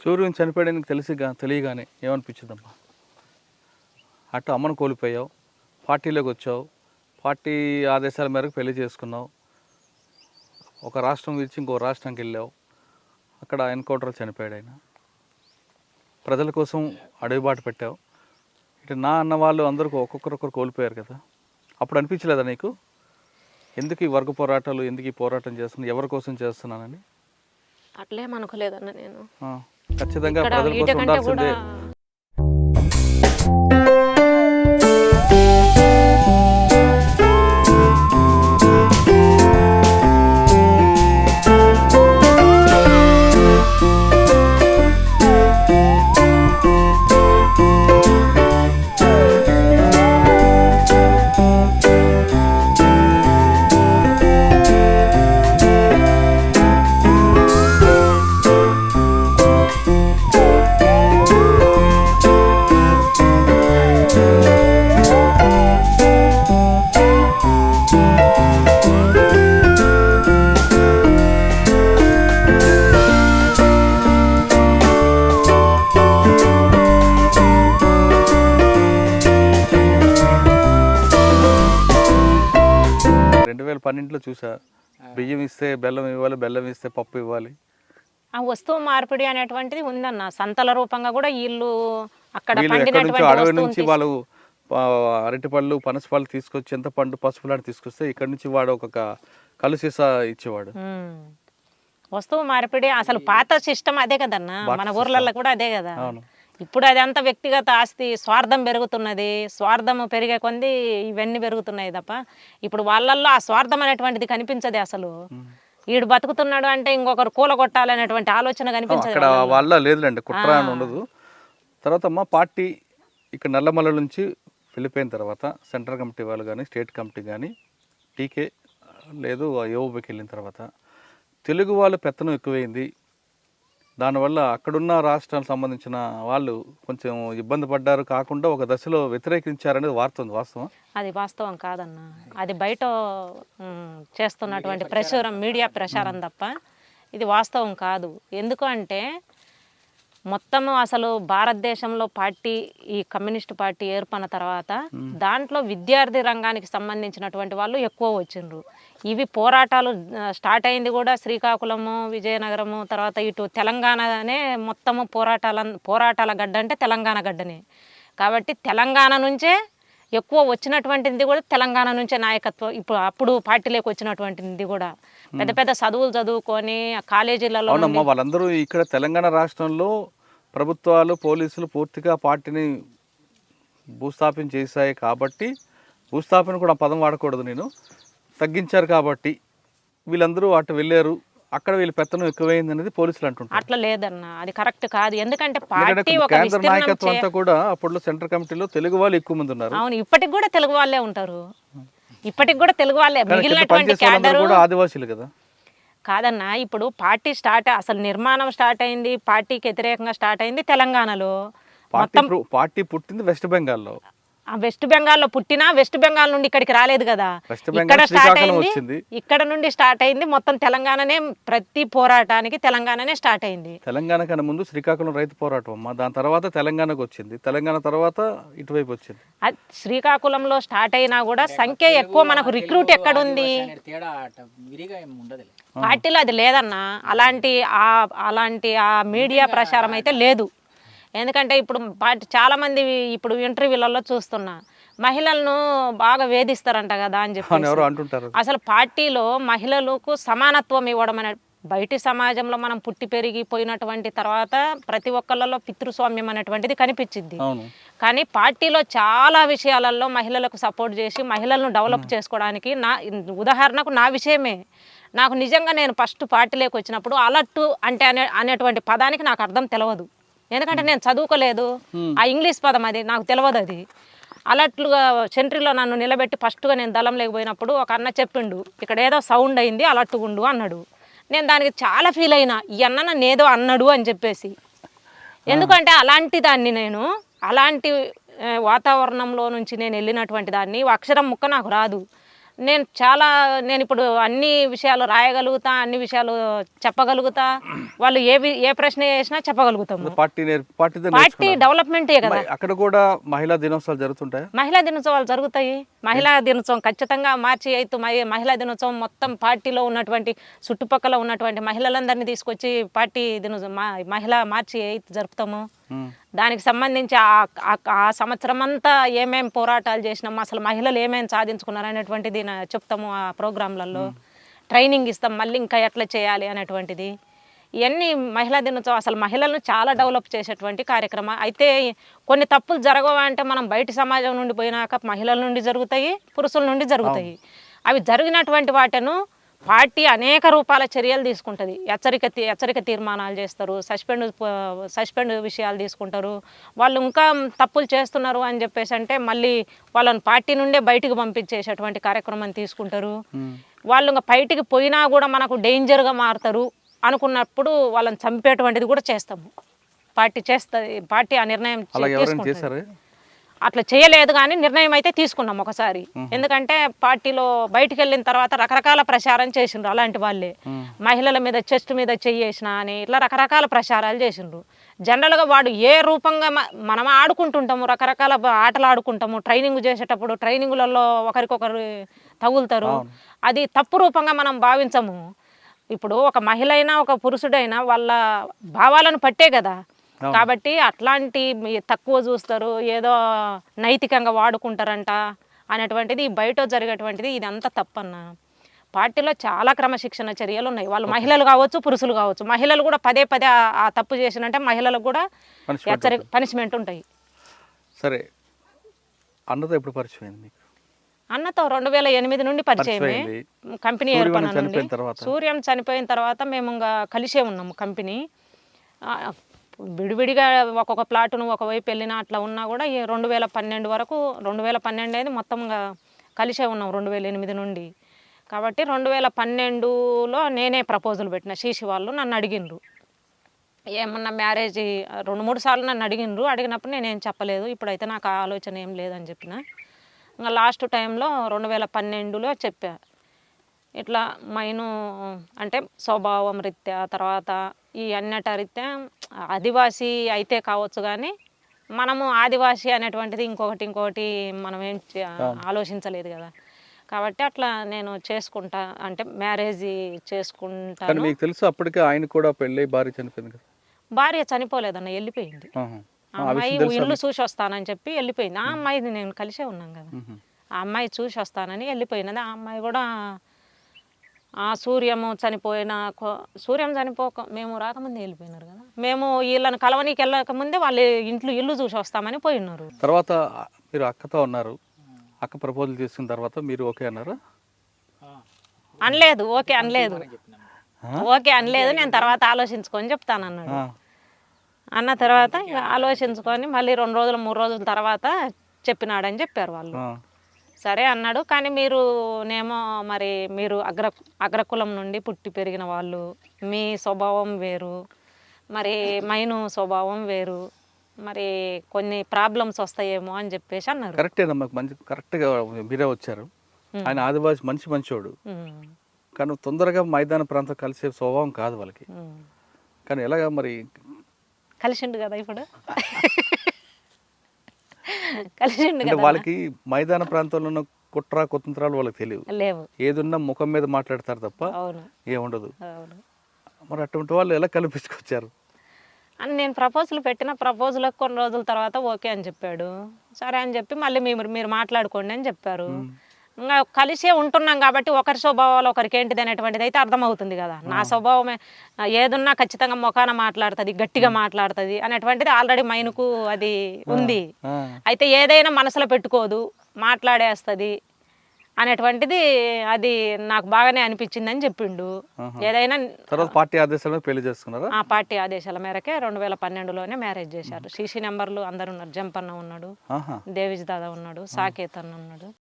సూర్యుని చనిపోయడానికి తెలియగానే ఏమనిపించిందమ్మా? అటు అమ్మను కోల్పోయావు, పార్టీలోకి వచ్చావు, పార్టీ ఆదేశాల మేరకు పెళ్లి చేసుకున్నావు, ఒక రాష్ట్రం విడిచి ఇంకో రాష్ట్రానికి వెళ్ళావు, అక్కడ ఎన్కౌంటర్లో చనిపోయాడు ఆయన. ప్రజల కోసం అడవిబాటు పెట్టావు. ఇటు నా అన్న వాళ్ళు అందరికీ ఒక్కొక్కరొక్కరు కోల్పోయారు కదా. అప్పుడు అనిపించలేదా నీకు, ఎందుకు ఈ వర్గ పోరాటాలు, ఎందుకు ఈ పోరాటం చేస్తున్నాను, ఎవరి కోసం చేస్తున్నానని? అట్లేం అనుకోలేదన్న నేను. ఖచ్చితంగా ప్రజల కోసం ఉండాల్సిందే. పన్నింటిలో చూసా, బియ్యం ఇస్తే బెల్లం ఇవ్వాలి, బెల్లం ఇస్తే పప్పు ఇవ్వాలి. ఆ వస్తువు మార్పిడి అనేటువంటిది ఉందన్న. సంతల రూపంగా కూడా వీళ్ళు అక్కడ అడవి నుంచి వాళ్ళు అరటిపళ్ళు, పనసపళ్ళు తీసుకొచ్చి, చింతపండు, పసుపులాంటి తీసుకొస్తే ఇక్కడ నుంచి వాడు ఒక కలు సీసా ఇచ్చేవాడు. వస్తువు మార్పిడి అసలు పాత సిస్టమ్ అదే కదన్నా, మన ఊర్లలో కూడా అదే కదా. ఇప్పుడు అదంతా వ్యక్తిగత ఆస్తి, స్వార్థం పెరుగుతున్నది. స్వార్థం పెరిగే కొంది ఇవన్నీ పెరుగుతున్నాయి తప్ప ఇప్పుడు వాళ్ళల్లో ఆ స్వార్థం అనేటువంటిది కనిపించదు. అసలు వీడు బతుకుతున్నాడు అంటే ఇంకొకరు కూలగొట్టాలనేటువంటి ఆలోచన కనిపించదు. వాళ్ళ లేదులేండి, కుట్ర అని ఉండదు. తర్వాత అమ్మ పార్టీ ఇక్కడ నల్లమల్ల నుంచి వెళ్ళిపోయిన తర్వాత సెంట్రల్ కమిటీ వాళ్ళు కానీ, స్టేట్ కమిటీ కానీ, టీకే లేదు యోబీకి వెళ్ళిన తర్వాత తెలుగు వాళ్ళు పెత్తనం ఎక్కువైంది. దానివల్ల అక్కడున్న రాష్ట్రాలకు సంబంధించిన వాళ్ళు కొంచెం ఇబ్బంది పడ్డారు, కాకుండా ఒక దశలో వ్యతిరేకించారనేది వార్త ఉంది. వాస్తవం? అది వాస్తవం కాదన్న. అది బయట చేస్తున్నటువంటి ప్రచారం, మీడియా ప్రచారం తప్ప ఇది వాస్తవం కాదు. ఎందుకు అంటే మొత్తము అసలు భారతదేశంలో పార్టీ, ఈ కమ్యూనిస్ట్ పార్టీ ఏర్పడిన తర్వాత దాంట్లో విద్యార్థి రంగానికి సంబంధించినటువంటి వాళ్ళు ఎక్కువ వచ్చిండ్రు. ఇవి పోరాటాలు స్టార్ట్ అయింది కూడా శ్రీకాకుళము, విజయనగరము, తర్వాత ఇటు తెలంగాణనే మొత్తము పోరాటాల గడ్డ అంటే తెలంగాణ గడ్డనే. కాబట్టి తెలంగాణ నుంచే ఎక్కువ వచ్చినటువంటిది కూడా తెలంగాణ నుంచే నాయకత్వం. అప్పుడు పార్టీలోకి వచ్చినటువంటిది కూడా పెద్ద పెద్ద చదువులు చదువుకొని కాలేజీలలో. వాళ్ళందరూ ఇక్కడ తెలంగాణ రాష్ట్రంలో ప్రభుత్వాలు, పోలీసులు పూర్తిగా పార్టీని భూస్థాపన చేశాయి కాబట్టి, భూస్థాపన కూడా పదం వాడకూడదు, నేను తగ్గించారు కాబట్టి వీళ్ళందరూ అటు వెళ్ళారు, అక్కడ వీళ్ళు పెత్తనం ఎక్కువైంది అనేది పోలీసులు అంటుంటారు. అట్లా లేదన్న, అది కరెక్ట్ కాదు. ఎందుకంటే పార్టీ ఒక కేంద్ర నాయకత్వం అంతా కూడా అప్పుడు సెంట్రల్ కమిటీలో తెలుగు వాళ్ళు ఎక్కువ మంది ఉన్నారు. అవును, ఇప్పటికి కూడా తెలుగు వాళ్ళే ఉంటారు. ఇప్పటికి కూడా తెలుగు వాళ్ళే. మిగిలినటువంటి క్యాడర్ కూడా ఆదివాసీలు కదా. కాదన్నా, ఇప్పుడు పార్టీ అసలు నిర్మాణం స్టార్ట్ అయింది, పార్టీకి వ్యతిరేకంగా స్టార్ట్ అయింది తెలంగాణలో. పార్టీ పుట్టింది వెస్ట్ బెంగాల్లో. వెస్ట్ బెంగాల్లో పుట్టినా వెస్ట్ బెంగాల్ నుండి ఇక్కడికి రాలేదు కదా. ఇక్కడ స్టార్ట్ అయింది, ఇక్కడ నుండి స్టార్ట్ అయింది. మొత్తం తెలంగాణనే, ప్రతి పోరాటానికి తెలంగాణనే స్టార్ట్ అయింది. తెలంగాణ కన్నా ముందు శ్రీకాకుళం రైతు పోరాటం అమ్మా, దాని తర్వాత తెలంగాణకు వచ్చింది, తెలంగాణ తర్వాత ఇటువైపు వచ్చింది. శ్రీకాకుళంలో స్టార్ట్ అయినా కూడా సంఖ్య ఎక్కువ. మనకు రిక్రూట్ ఎక్కడుంది పార్టీలో? అది లేదన్నా. అలాంటి ఆ మీడియా ప్రచారం అయితే లేదు. ఎందుకంటే ఇప్పుడు చాలామంది ఇప్పుడు ఇంటర్వ్యూలలో చూస్తున్నా, మహిళలను బాగా వేధిస్తారంట కదా అని చెప్పి. అసలు పార్టీలో మహిళలకు సమానత్వం ఇవ్వడం అనే, బయటి సమాజంలో మనం పుట్టి పెరిగిపోయినటువంటి తర్వాత ప్రతి ఒక్కళ్ళలో పితృస్వామ్యం అనేటువంటిది కనిపించింది. కానీ పార్టీలో చాలా విషయాలలో మహిళలకు సపోర్ట్ చేసి మహిళలను డెవలప్ చేసుకోవడానికి, ఉదాహరణకు నా విషయమే, నాకు నిజంగా నేను ఫస్ట్ పార్టీలోకి వచ్చినప్పుడు అలర్ట్ అంటే అనేటువంటి పదానికి నాకు అర్థం తెలియదు. ఎందుకంటే నేను చదువుకోలేదు, ఆ ఇంగ్లీష్ పదం అది నాకు తెలియదు. అది అలర్ట్లుగా సెంట్రీలో నన్ను నిలబెట్టి ఫస్ట్గా నేను దళం లేకపోయినప్పుడు ఒక అన్న చెప్పిండు, ఇక్కడ ఏదో సౌండ్ అయింది, అలర్ట్గా ఉండు అన్నాడు. నేను దానికి చాలా ఫీల్ అయినా, ఈ అన్న నన్ను ఏదో అన్నాడు అని చెప్పేసి. ఎందుకంటే అలాంటి దాన్ని, నేను అలాంటి వాతావరణంలో నుంచి నేను వెళ్ళినటువంటి దాన్ని, అక్షరం ముక్క నాకు రాదు. నేను ఇప్పుడు అన్ని విషయాలు రాయగలుగుతా, అన్ని విషయాలు చెప్పగలుగుతా. వాళ్ళు ఏ ప్రశ్న వేసినా చెప్పగలుగుతాము. పార్టీ డెవలప్మెంటే కదా. అక్కడ కూడా మహిళా దినోత్సవాలు జరుగుతుంటాయి. మహిళా దినోత్సవాలు జరుగుతాయి. మహిళా దినోత్సవం ఖచ్చితంగా మార్చి 8 మహిళా దినోత్సవం మొత్తం పార్టీలో ఉన్నటువంటి చుట్టుపక్కల ఉన్నటువంటి మహిళలందరినీ తీసుకొచ్చి పార్టీ దినోత్సవం మార్చి 8 జరుపుతాము. దానికి సంబంధించి ఆ సంవత్సరం అంతా ఏమేమి పోరాటాలు చేసినాము, అసలు మహిళలు ఏమేమి సాధించుకున్నారు అనేటువంటిది చెప్తాము. ఆ ప్రోగ్రాంలలో ట్రైనింగ్ ఇస్తాం, మళ్ళీ ఇంకా ఎట్లా చేయాలి అనేటువంటిది. ఇవన్నీ మహిళా దినోత్సవం అసలు మహిళలను చాలా డెవలప్ చేసేటువంటి కార్యక్రమం. అయితే కొన్ని తప్పులు జరగవంటే మనం బయట సమాజం నుండి పోయినాక మహిళల నుండి జరుగుతాయి, పురుషుల నుండి జరుగుతాయి. అవి జరిగినటువంటి వాటిను పార్టీ అనేక రూపాల చర్యలు తీసుకుంటుంది. హెచ్చరిక తీర్మానాలు చేస్తారు, సస్పెండ్ విషయాలు తీసుకుంటారు. వాళ్ళు ఇంకా తప్పులు చేస్తున్నారు అని చెప్పేసి అంటే మళ్ళీ వాళ్ళని పార్టీ నుండే బయటికి పంపించేసేటువంటి కార్యక్రమం తీసుకుంటారు. వాళ్ళు ఇంకా బయటికి పోయినా కూడా మనకు డేంజర్గా మారుతారు అనుకున్నప్పుడు వాళ్ళని చంపేటువంటిది కూడా చేస్తాము. పార్టీ ఆ నిర్ణయం తీసుకుంటుంది. అట్లా చేయలేదు కానీ నిర్ణయం అయితే తీసుకున్నాం ఒకసారి. ఎందుకంటే పార్టీలో బయటికి వెళ్ళిన తర్వాత రకరకాల ప్రచారం చేసిండ్రు అలాంటి వాళ్ళే. మహిళల మీద చెస్ట్ మీద చెయ్యేసిన అని ఇట్లా రకరకాల ప్రచారాలు చేసిండ్రు. జనరల్గా వాడు ఏ రూపంగా మనం ఆడుకుంటుంటాము, రకరకాల ఆటలు ఆడుకుంటాము. ట్రైనింగ్ చేసేటప్పుడు ట్రైనింగులలో ఒకరికొకరు తగులుతారు. అది తప్పు రూపంగా మనం భావించము. ఇప్పుడు ఒక మహిళ అయినా ఒక పురుషుడైనా వాళ్ళ భావాలను పట్టే కదా. కాబట్టి అట్లాంటి తక్కువ చూస్తారు, ఏదో నైతికంగా వాడుకుంటారంట అనేటువంటిది బయట జరిగేటువంటిది ఇదంతా తప్పన్న. పార్టీలో చాలా క్రమశిక్షణ చర్యలు ఉన్నాయి. వాళ్ళు మహిళలు కావచ్చు, పురుషులు కావచ్చు. మహిళలు కూడా పదే ఆ తప్పు చేసినంటే మహిళలకు కూడా పనిష్మెంట్ ఉంటాయి. సరే, అన్నతో ఎప్పుడు పరిచయం మీకు? అన్నతో 2008 నుండి పరిచయమే. కంపెనీ ఏర్పడిన నుండి. సూర్యం చనిపోయిన తర్వాత మేము ఇంకా కలిసే ఉన్నాము కంపెనీ. విడివిడిగా ఒక్కొక్క ప్లాటును ఒకవైపు వెళ్ళినా అట్లా ఉన్నా కూడా 2012 వరకు 2012 అనేది మొత్తంగా కలిసే ఉన్నాం 2008 నుండి. కాబట్టి 2012లో నేనే ప్రపోజల్ పెట్టిన. శీషి వాళ్ళు నన్ను అడిగినరు ఏమన్నా మ్యారేజ్ 2-3 సార్లు నన్ను అడిగినప్పుడు నేనేం చెప్పలేదు. ఇప్పుడైతే నాకు ఆలోచన ఏం లేదని చెప్పిన. ఇంకా లాస్ట్ టైంలో 2012లో చెప్పా. ఇట్లా మైను అంటే స్వభావం రీత్యా తర్వాత ఈ అన్నట రీత్యా ఆదివాసీ అయితే కావచ్చు కానీ మనము ఆదివాసీ అనేటువంటిది ఇంకొకటి మనం ఏం ఆలోచించలేదు కదా. కాబట్టి అట్లా నేను చేసుకుంటా అంటే మ్యారేజ్ చేసుకుంటాను. మీకు తెలుసు అప్పటికే ఆయన కూడా పెళ్ళి భార్య చనిపోయింది కదా? భార్య చనిపోలేదన్న, వెళ్ళిపోయింది. అమ్మాయి ఇల్లు చూసి వస్తానని చెప్పి వెళ్ళిపోయింది. ఆ అమ్మాయిని నేను కలిసే ఉన్నాం కదా. ఆ అమ్మాయి చూసి వస్తానని వెళ్ళిపోయినది. ఆ అమ్మాయి కూడా సూర్యం చనిపోక మేము రాకముందే వెళ్ళిపోయినారు కదా. మేము వీళ్ళని కలవనీకి వెళ్ళకముందే వాళ్ళు ఇల్లు చూసి వస్తామని పోయినారు. తర్వాత మీరు అక్కతో ఉన్నారు. అక్క ప్రపోజల్ తీసుకున్న తర్వాత మీరు ఓకే అన్నారా? అనలేదు, ఓకే అనలేదు. నేను తర్వాత ఆలోచించుకొని చెప్తాను అన్నాడు. అన్న తర్వాత ఆలోచించుకొని మళ్ళీ 2 రోజులు 3 రోజుల తర్వాత చెప్పినాడని చెప్పారు వాళ్ళు. సరే అన్నాడు. కానీ మీరు అగ్రకులం నుండి పుట్టి పెరిగిన వాళ్ళు, మీ స్వభావం వేరు, మరి మైను స్వభావం వేరు, మరి కొన్ని ప్రాబ్లమ్స్ వస్తాయేమో అని చెప్పేసి అన్నారు. కరెక్టేనమ్మా, కరెక్ట్గా మీరే వచ్చారు. ఆయన ఆదివాసి మంచోడు, కానీ తొందరగా మైదాన ప్రాంతం కలిసే స్వభావం కాదు వాళ్ళకి. కానీ ఎలాగా మరి కలిసిండు కదా ఇప్పుడు. కలిసిండు కదా. వాళ్ళకి మైదాన ప్రాంతంలో ఉన్న కుతంత్రాలు వాళ్ళకి తెలియదు, లేవు. ఏదున్నా ముఖం మీద మాట్లాడతారు తప్ప ఏముండదు. మరి అటువంటి వాళ్ళు ఎలా కల్పించుకొచ్చారు అని నేను ప్రపోజల్ పెట్టిన. ప్రపోజల్కి కొన్ని రోజుల తర్వాత ఓకే అని చెప్పాడు. సరే అని చెప్పి మళ్ళీ మీరు మాట్లాడుకోండి అని చెప్పారు. ఇంకా కలిసే ఉంటున్నాం కాబట్టి ఒకరి స్వభావాలు ఒకరికి ఏంటిది అనేటువంటిది అయితే అర్థమవుతుంది కదా. నా స్వభావమే ఏదున్నా ఖచ్చితంగా ముఖాన మాట్లాడుతుంది, గట్టిగా మాట్లాడుతుంది అనేటువంటిది ఆల్రెడీ మైనుకు అది ఉంది. అయితే ఏదైనా మనసులో పెట్టుకోదు, మాట్లాడేస్తుంది అనేటువంటిది అది నాకు బాగానే అనిపించింది అని చెప్పిండు. ఏదైనా పార్టీ ఆదేశాల పెళ్లి చేసుకున్నారు. ఆ పార్టీ ఆదేశాల మేరకే 2012లోనే మ్యారేజ్ చేశారు. సీసీ నెంబర్లు అందరు ఉన్నారు. జంపన్న ఉన్నాడు, దేవిజ్ దాదా ఉన్నాడు, సాకేత్ అన్న ఉన్నాడు.